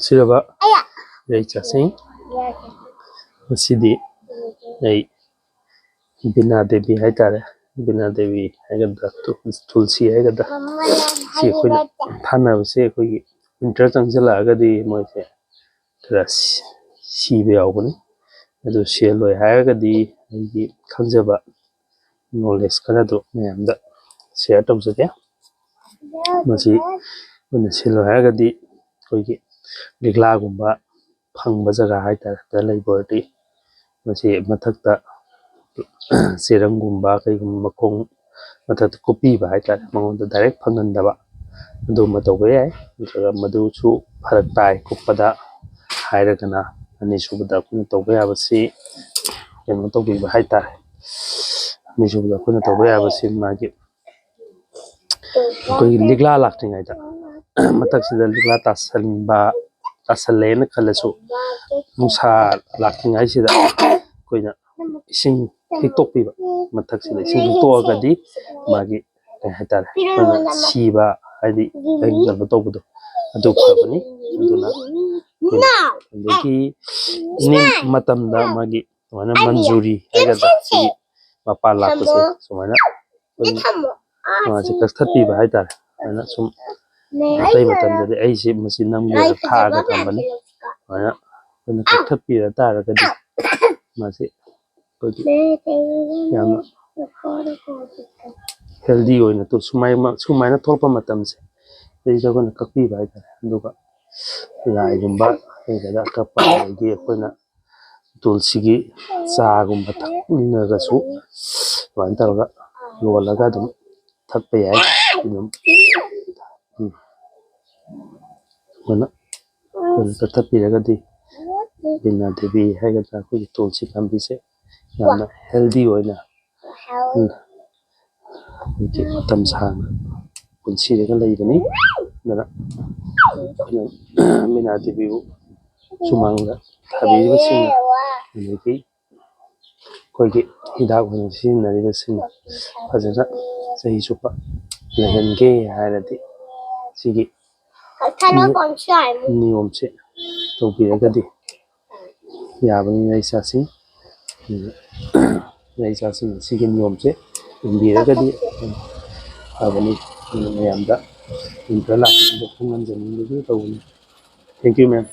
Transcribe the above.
ꯁꯤꯔꯕ ꯌꯥꯏ ꯆꯥꯁꯤꯡ ꯃꯁꯤꯗꯤ ꯑꯩ ꯕꯤꯅꯥ ꯗꯦꯕꯤ ꯍꯥꯏꯇꯥꯔꯦ ꯕꯤꯅꯥ ꯗꯦꯕꯤ ꯍꯥꯏꯒꯗ꯭ꯔꯥ ꯇꯨꯜꯁꯤ ꯍꯥꯏꯒꯗ꯭ꯔꯥ ꯁꯤ ꯑꯩꯈꯣꯏꯅ ꯊꯥꯅꯕꯁꯦ ꯑꯩꯈꯣꯏꯒꯤ ꯋꯤꯟꯇꯔ ꯆꯪꯁꯤꯜꯂꯛꯑꯒꯗꯤ ꯃꯣꯏꯁꯦ ꯈꯔ ꯁꯤꯕ ꯌꯥꯎꯕꯅꯤ ꯑꯗꯨ ꯁꯤꯍꯜꯂꯣꯏ ꯍꯥꯏꯔꯒꯗꯤ ꯑꯩꯒꯤ ꯈꯪꯖꯕ ꯅꯣꯂꯦꯖ ꯈꯔꯗꯨ ꯃꯌꯥꯝꯗ ꯁꯤꯌꯔ ꯇꯧꯖꯒꯦ ꯃꯁꯤ ꯑꯩꯈꯣꯏꯅ ꯁꯤꯜꯂꯣꯏ ꯍꯥꯏꯔꯒꯗꯤ ꯑꯩꯈꯣꯏꯒꯤ ꯂꯤꯛꯂꯥꯒꯨꯝꯕ ꯐꯪꯕ ꯖꯒꯥ ꯍꯥꯏꯇꯥꯔꯦ ꯗ ꯂꯩꯕ ꯑꯣꯏꯔꯗꯤ ꯃꯁꯤ ꯃꯊꯛꯇ ꯆꯦꯔꯪꯒꯨꯝꯕ ꯀꯩꯒꯨꯝꯕ ꯃꯈꯣꯡ ꯃꯊꯛꯇ ꯀꯨꯞꯄꯤꯕ ꯍꯥꯏꯇꯥꯔꯦ ꯃꯉꯣꯟꯗ ꯗꯥꯏꯔꯦꯛ ꯐꯪꯍꯟꯗꯕ ꯑꯗꯨꯝꯕ ꯇꯧꯕ ꯌꯥꯏ ꯅꯠꯇ꯭ꯔꯒ ꯃꯗꯨꯁꯨ ꯐꯔꯛ ꯇꯥꯏ ꯀꯨꯞꯄꯗ ꯍꯥꯏꯔꯒꯅ ꯑꯅꯤꯁꯨꯕꯗ ꯑꯩꯈꯣꯏꯅ ꯇꯧꯕ ꯌꯥꯕꯁꯤ ꯀꯩꯅꯣ ꯇꯧꯕꯤꯕ ꯍꯥꯏꯇꯥꯔꯦ ꯑꯅꯤꯁꯨꯕꯗ ꯑꯩꯈꯣꯏꯅ ꯇꯧꯕ ꯌꯥꯕꯁꯤ ꯃꯥꯒꯤ ꯑꯩꯈꯣꯏꯒꯤ ꯂꯤꯛꯂꯥ ꯂꯥꯛꯇ꯭ꯔꯤꯉꯩꯗ ꯃꯊꯛꯁꯤꯗ ꯂꯤꯛꯂꯥ ꯇꯥꯁꯜꯂꯦꯅ ꯈꯜꯂꯁꯨ ꯅꯨꯡꯁꯥ ꯂꯥꯛꯇ꯭ꯔꯤꯉꯩꯁꯤꯗ ꯑꯩꯈꯣꯏꯅ ꯏꯁꯤꯡ ꯍꯤꯛꯇꯣꯛꯄꯤꯕ ꯃꯊꯛꯁꯤꯗ ꯏꯁꯤꯡ ꯍꯤꯛꯇꯣꯛꯑꯒꯗꯤ ꯃꯥꯒꯤ ꯀꯩ ꯍꯥꯏꯇꯥꯔꯦ ꯑꯩꯈꯣꯏꯅ ꯁꯤꯕ ꯍꯥꯏꯗꯤ ꯀꯩꯅꯣ ꯇꯧꯕꯗꯣ ꯑꯗꯨ ꯐꯕꯅꯤ ꯑꯗꯨꯅ ꯑꯗꯒꯤ ꯏꯅꯤꯡ ꯃꯇꯝꯗ ꯃꯥꯒꯤ ꯁꯨꯃꯥꯏꯅ ꯃꯟꯖꯨꯔꯤ ꯍꯥꯏꯒꯗ꯭ꯔꯥ ꯁꯤꯒꯤ ꯃꯄꯥꯟ ꯂꯥꯛꯄꯁꯦ ꯁꯨꯃꯥꯏꯅ ꯃꯥꯁꯦ ꯀꯛꯊꯠꯄꯤꯕ ꯍꯥꯏꯇꯥꯔꯦ ꯑꯗꯨꯅ ꯁꯨꯝ ꯑꯇꯩ ꯃꯇꯝꯗꯗꯤ ꯑꯩꯁꯤ ꯃꯁꯤ ꯅꯝꯒꯦꯅ ꯊꯥꯛꯑꯒ ꯊꯝꯕꯅꯤ ꯑꯗꯨꯃꯥꯏꯅ ꯑꯩꯈꯣꯏꯅ ꯀꯛꯊꯠꯄꯤꯔ ꯇꯥꯔꯒꯗꯤ ꯃꯥꯁꯤ ꯑꯩꯈꯣꯏꯒꯤ ꯌꯥꯝꯅ ꯍꯦꯜꯗꯤ ꯑꯣꯏꯅ ꯁꯨꯃꯥꯏꯅ ꯊꯣꯛꯄ ꯃꯇꯝꯁꯦ ꯁꯤꯗꯩꯁꯤꯗ ꯑꯩꯈꯣꯏꯅ ꯀꯛꯄꯤꯕ ꯍꯥꯏꯇꯥꯔꯦ ꯑꯗꯨꯒ ꯂꯥꯏꯒꯨꯝꯕ ꯀꯩꯗ ꯑꯀꯛꯄ ꯑꯗꯒꯤ ꯑꯩꯈꯣꯏꯅ ꯇꯨꯜꯁꯤꯒꯤ ꯆꯥꯒꯨꯝꯕ ꯊꯛꯅꯤꯡꯉꯒꯁꯨ ꯑꯗꯨꯃꯥꯏꯅ ꯇꯧꯔꯒ ꯂꯣꯜꯂꯒ ꯑꯗꯨꯝ ꯊꯛꯄ ꯌꯥꯏ ꯑꯗꯨꯝ ꯑꯩꯈꯣꯏꯅ ꯀꯛꯊꯠꯄꯤꯔꯒꯗꯤ ꯕꯤꯅꯥ ꯗꯦꯕꯤ ꯍꯥꯏꯒꯗ꯭ꯔꯥ ꯑꯩꯈꯣꯏꯒꯤ ꯇꯨꯜꯁꯤ ꯄꯥꯝꯕꯤꯁꯦ ꯌꯥꯝꯅ ꯍꯦꯜꯗꯤ ꯑꯣꯏꯅ ꯑꯩꯈꯣꯏꯒꯤ ꯃꯇꯝ ꯁꯥꯡꯅ ꯄꯨꯟꯁꯤꯔꯒ ꯂꯩꯕꯅꯤ ꯑꯗꯨꯅ ꯑꯩꯈꯣꯏꯅ ꯕꯤꯅꯥ ꯗꯦꯕꯤꯕꯨ ꯁꯨꯃꯥꯡꯗ ꯊꯥꯕꯤꯔꯤꯕꯁꯤꯡꯅ ꯑꯗꯒꯤ ꯑꯩꯈꯣꯏꯒꯤ ꯍꯤꯗꯥꯛ ꯑꯣꯏꯅ ꯁꯤꯖꯤꯟꯅꯔꯤꯕꯁꯤꯡꯅ ꯐꯖꯅ ꯆꯍꯤ ꯆꯨꯞꯄ ꯂꯩꯍꯟꯒꯦ ꯍꯥꯏꯔꯗꯤ ꯁꯤꯒꯤ ꯅꯤꯌꯣꯝꯁꯦ ꯇꯧꯕꯤꯔꯒꯗꯤ ꯌꯥꯕꯅꯤ ꯏꯆꯥꯁꯤꯡ ꯏꯆꯥꯁꯤꯡ ꯁꯤꯒꯤ ꯅꯤꯌꯣꯝꯁꯦ ꯏꯟꯕꯤꯔꯒꯗꯤ ꯐꯕꯅꯤ ꯑꯗꯨꯅ ꯃꯌꯥꯝꯗ ꯋꯤꯟꯇꯔ ꯂꯥꯛꯄꯁꯤꯗ ꯈꯪꯍꯟꯖꯅꯤꯡꯕꯒꯤ ꯇꯧꯕꯅꯤ ꯊꯦꯡꯛ ꯌꯨ ꯃꯦꯝ